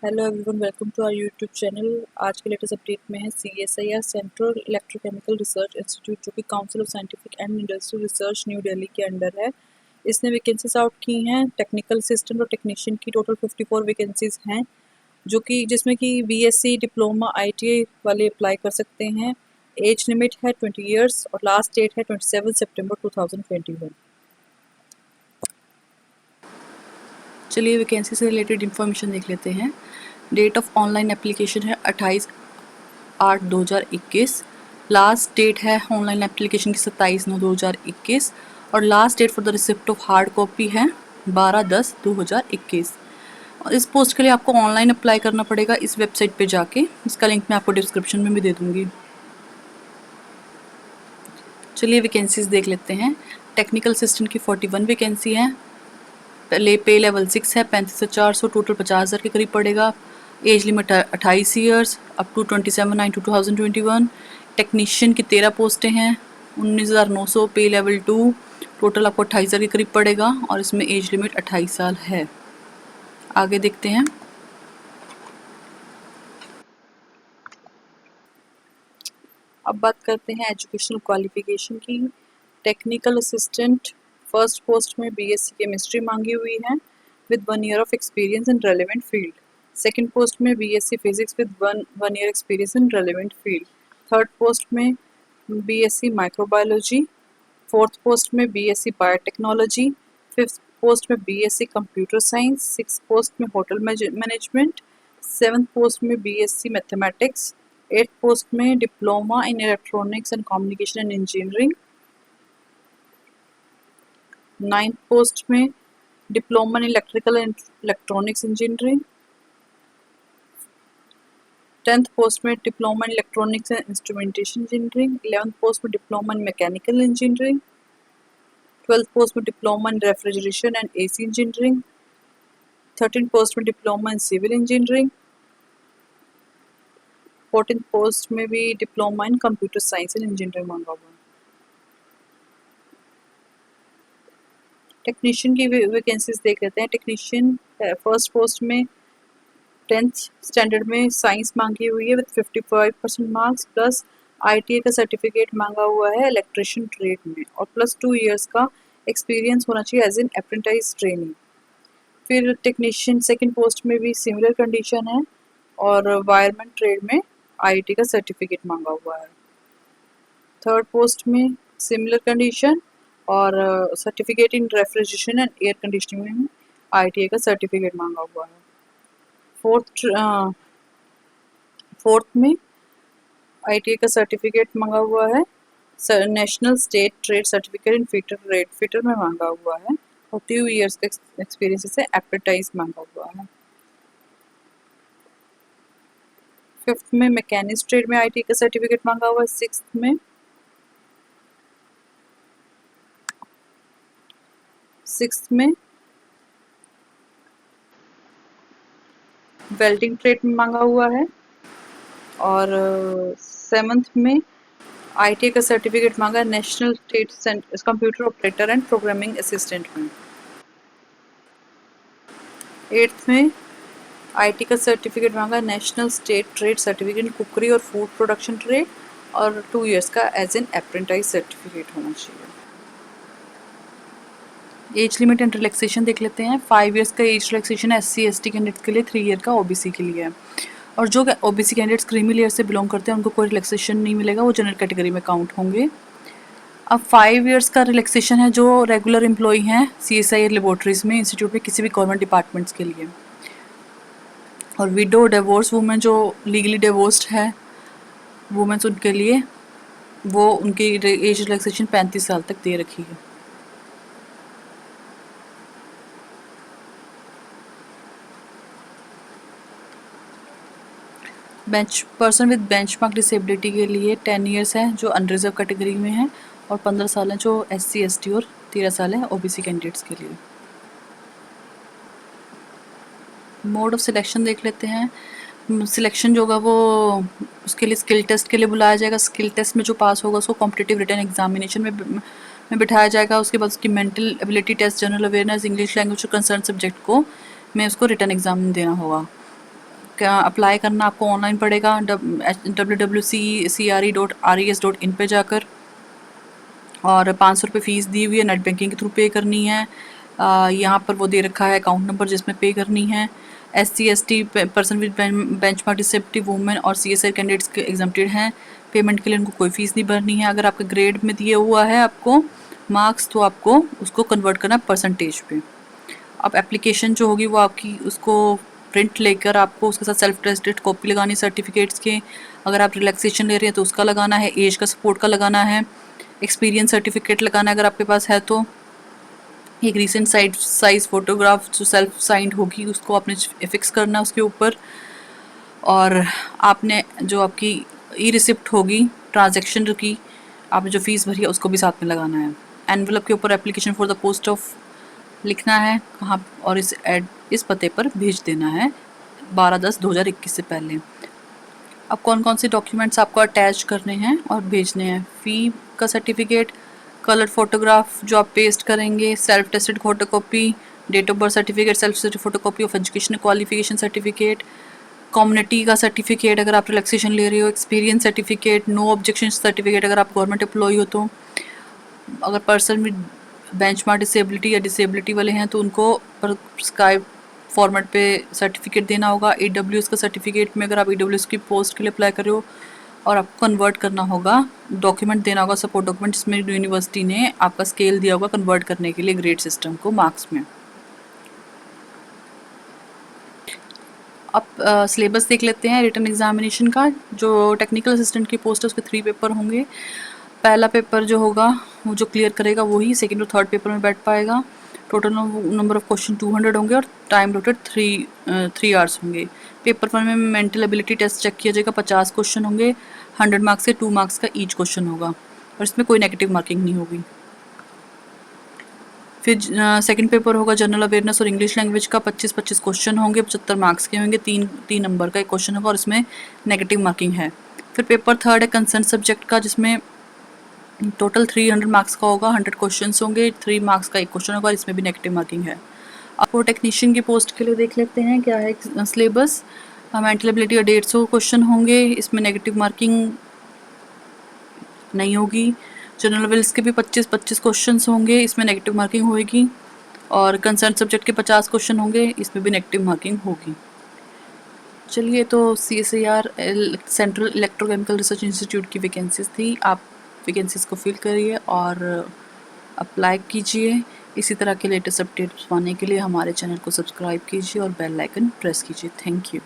Hello everyone, welcome to our YouTube channel. आज के latest update में है CSIR central electrochemical research institute, जो कि council of scientific and industrial research new Delhi के अंडर है। इसने वैकेंसीज आउट की हैं। टेक्निकल असिस्टेंट और टेक्नीशियन की टोटल 54 वैकेंसीज हैं, जो कि जिसमें कि BSc डिप्लोमा ITI वाले अप्लाई कर सकते हैं। एज लिमिट है 20 ईयर्स और लास्ट डेट है 27 सितंबर 2021। चलिए वैकेंसी से रिलेटेड इन्फॉर्मेशन देख लेते हैं। डेट ऑफ ऑनलाइन एप्लीकेशन है 28/8/2021। लास्ट डेट है ऑनलाइन एप्लीकेशन की 27/9/2021 और last date for the receipt of hard copy है 12/10/2021। और इस पोस्ट के लिए आपको ऑनलाइन अप्लाई करना पड़ेगा इस वेबसाइट पे जाके। इसका लिंक मैं आपको डिस्क्रिप्शन में भी दे दूँगी। चलिए वैकेंसीज देख लेते हैं। टेक्निकल असिस्टेंट की 41 वैकेंसी है। पे लेवल 6 है, 35,400, टोटल 50,000 के करीब पड़ेगा। Age limit 28 years up to 27/9/2021। Technician की 13 पोस्टें हैं, 19,900, पे लेवल 2, टोटल आपको 28,000 के करीब पड़ेगा और इसमें एज लिमिट 28 साल है। आगे देखते हैं। अब बात करते हैं एजुकेशनल क्वालिफिकेशन की। टेक्निकल असिस्टेंट फर्स्ट पोस्ट में BSc केमिस्ट्री मांगी हुई है with 1 year of experience in relevant field. Second post में BSc physics with one year experience in relevant field. Third post में BSc माइक्रोबायोलॉजी। फोर्थ पोस्ट में BSc biotechnology. Fifth post में BSc computer science. Six post में hotel management. Seventh post में BSc mathematics. Eighth post में diploma in electronics and communication and engineering. Ninth post में diploma in electrical and electronics engineering. Tenth post में diploma in electronics and instrumentation engineering. 11th post में diploma in mechanical engineering. 12th post में diploma in refrigeration and AC engineering. 13th post में diploma in civil engineering. 14th post में भी diploma in computer science and engineering मांगा हुआ है। Technician की vacancies देख लेते हैं। टेक्नीशियन फर्स्ट पोस्ट में 10th स्टैंडर्ड में साइंस मांगी हुई है विद 55% मार्क्स, प्लस ITI का सर्टिफिकेट मांगा हुआ है इलेक्ट्रिशियन ट्रेड में, और प्लस 2 ईयर्स का एक्सपीरियंस होना चाहिए एज एन अप्रेंटिस ट्रेनिंग। फिर टेक्नीशियन सेकंड पोस्ट में भी सिमिलर कंडीशन है और वायरमैन ट्रेड में IIT का सर्टिफिकेट मांगा हुआ है। थर्ड पोस्ट में सिमिलर कंडीशन और certificate in refrigeration and air conditioning में ITI का सर्टिफिकेट मांगा हुआ है। फोर्थ में ITI का सर्टिफिकेट मांगा हुआ है। नेशनल स्टेट ट्रेड सर्टिफिकेट इन फिटर में मांगा हुआ है और 2 ईयर्स का एक्सपीरियंस से एप्रेंटिस मांगा हुआ है। फिफ्थ में मैकेनिक्स ट्रेड में ITI का सर्टिफिकेट मांगा हुआ है। सिक्स्थ में वेल्डिंग ट्रेड में मांगा हुआ है और सेवन्थ में ITI का सर्टिफिकेट मांगा है national state computer operator and programming assistant में। एट्थ में ITI का सर्टिफिकेट मांगा है national state trade certificate in cookery और फूड प्रोडक्शन ट्रेड और 2 ईयर्स का एज एन अप्रेंटिस सर्टिफिकेट होना चाहिए। एज लिमिट एंड रिलैक्सेशन देख लेते हैं। 5 ईयर्स का age relaxation SC ST candidate के लिए, 3 ईयर का OBC के लिए है। और जो OBC कैंडिडेट्स क्रीमी लेयर से बिलोंग करते हैं उनको कोई रिलैक्सेशन नहीं मिलेगा, वो जनरल कैटेगरी में काउंट होंगे। अब 5 ईयर्स का रिलैक्सेशन है जो रेगुलर एम्प्लॉय हैं CSIR लेबोरेटरीज में, इंस्टीट्यूट में, किसी भी गवर्नमेंट डिपार्टमेंट्स के लिए। और विडो डिवोर्स वुमेन जो लीगली डिवोर्स्ड है वुमेन्स, उनके लिए वो उनकी एज रिलैक्सेशन 35 साल तक दे रखी है। पर्सन विद बेंचमार्क डिसेबिलिटी के लिए 10 ईयर्स है जो अनरिजर्व कैटेगरी में है और 15 साल है जो SC ST और 13 साल है OBC कैंडिडेट्स के लिए। मोड ऑफ सिलेक्शन देख लेते हैं। सिलेक्शन जो होगा वो उसके लिए स्किल टेस्ट के लिए बुलाया जाएगा। स्किल टेस्ट में जो पास होगा उसको कॉम्पिटिटिव रिटन एग्जामिनेशन में बिठाया जाएगा। उसके बाद उसकी mental ability test, general awareness, English language और कंसर्न सब्जेक्ट को में उसको रिटन एग्जाम देना होगा। अप्लाई करना आपको ऑनलाइन पड़ेगा www.cre.res.in पे जाकर, और 500 रुपये फ़ीस दी हुई है, नेट बैंकिंग के थ्रू पे करनी है। यहाँ पर वो दे रखा है अकाउंट नंबर जिसमें पे करनी है। SC/ST person with benchmark disability women और CSI कैंडिडेट्स के एग्जाम्प्टेड हैं। पेमेंट के लिए उनको कोई फ़ीस नहीं भरनी है। अगर आपके ग्रेड में दिया हुआ है आपको मार्क्स, तो आपको उसको कन्वर्ट करना परसेंटेज पे। अब एप्लीकेशन जो होगी वो आपकी उसको प्रिंट लेकर आपको उसके साथ सेल्फ अटेस्टेड कॉपी लगानी सर्टिफिकेट्स के। अगर आप रिलैक्सेशन ले रहे हैं तो उसका लगाना है, एज का सपोर्ट का लगाना है, एक्सपीरियंस सर्टिफिकेट लगाना है अगर आपके पास है तो, एक रीसेंट साइज फ़ोटोग्राफ जो सेल्फ साइंड होगी उसको आपने फिक्स करना है उसके ऊपर, और आपने जो आपकी ई रिसिप्ट होगी ट्रांजैक्शन की, आपने जो फ़ीस भरी है उसको भी साथ में लगाना है। एनवेलप के ऊपर application for the post of लिखना है कहाँ, और इस पते पर भेज देना है 12/10/2021 से पहले। अब कौन कौन से डॉक्यूमेंट्स आपको अटैच करने हैं और भेजने हैं? फ़ी का सर्टिफिकेट, कलर्ड फोटोग्राफ जो आप पेस्ट करेंगे, self tested photocopy, date of birth certificate, self tested photocopy of educational qualification certificate, community का सर्टिफिकेट अगर आप रिलैक्सेशन ले रहे हो, experience certificate, no objection certificate अगर आप गवर्नमेंट एम्प्लॉय हो तो, अगर पर्सन विद बेंचमार्क डिसेबिलिटी या डिसेबिलिटी वाले हैं तो उनको प्रिस्क्राइब फॉर्मेट पे सर्टिफिकेट देना होगा। AWS का सर्टिफिकेट में अगर आप AWS की पोस्ट के लिए अप्लाई कर रहे हो, और आपको कन्वर्ट करना होगा, डॉक्यूमेंट देना होगा, सपोर्ट डॉक्यूमेंट जिसमें यूनिवर्सिटी ने आपका स्केल दिया होगा कन्वर्ट करने के लिए ग्रेड सिस्टम को मार्क्स में। अब सिलेबस देख लेते हैं रिटन एग्जामिनेशन का। जो टेक्निकल असिस्टेंट की पोस्ट है उसके 3 पेपर होंगे। पहला पेपर जो होगा वो जो क्लियर करेगा वही सेकंड और थर्ड पेपर में बैठ पाएगा। टोटल नंबर ऑफ क्वेश्चन 200 होंगे और टाइम रोटेड 3 आवर्स होंगे। पेपर 1 में मेंटल एबिलिटी टेस्ट चेक किया जाएगा, 50 क्वेश्चन होंगे, 100 मार्क्स के 2 मार्क्स का ईच क्वेश्चन होगा, और इसमें कोई नेगेटिव मार्किंग नहीं होगी। फिर सेकंड पेपर होगा जनरल अवेयरनेस और इंग्लिश लैंग्वेज का, 25-25 क्वेश्चन होंगे, 75 मार्क्स के होंगे, 3 नंबर का एक क्वेश्चन होगा और इसमें नेगेटिव मार्किंग है। फिर पेपर थर्ड है कंसर्न सब्जेक्ट का, जिसमें टोटल 300 मार्क्स का होगा, 100 क्वेश्चन होंगे, 3 मार्क्स का एक क्वेश्चन होगा और इसमें भी नेगेटिव मार्किंग है। आपको टेक्नीशियन की पोस्ट के लिए देख लेते हैं क्या है सिलेबस। मेंटल एबिलिटी का 150 क्वेश्चन होंगे, इसमें नेगेटिव मार्किंग नहीं होगी। जनरल अवेयरनेस के भी 25-25 क्वेश्चन होंगे, इसमें नेगेटिव मार्किंग होगी, और कंसर्न सब्जेक्ट के 50 क्वेश्चन होंगे, इसमें भी नेगेटिव मार्किंग होगी। चलिए, तो CSIR central electrochemical research institute की वैकेंसीज थी। आप वैकेंसीज को फिल करिए और अप्लाई कीजिए। इसी तरह के लेटेस्ट अपडेट्स पाने के लिए हमारे चैनल को सब्सक्राइब कीजिए और बेल आइकन प्रेस कीजिए। Thank you.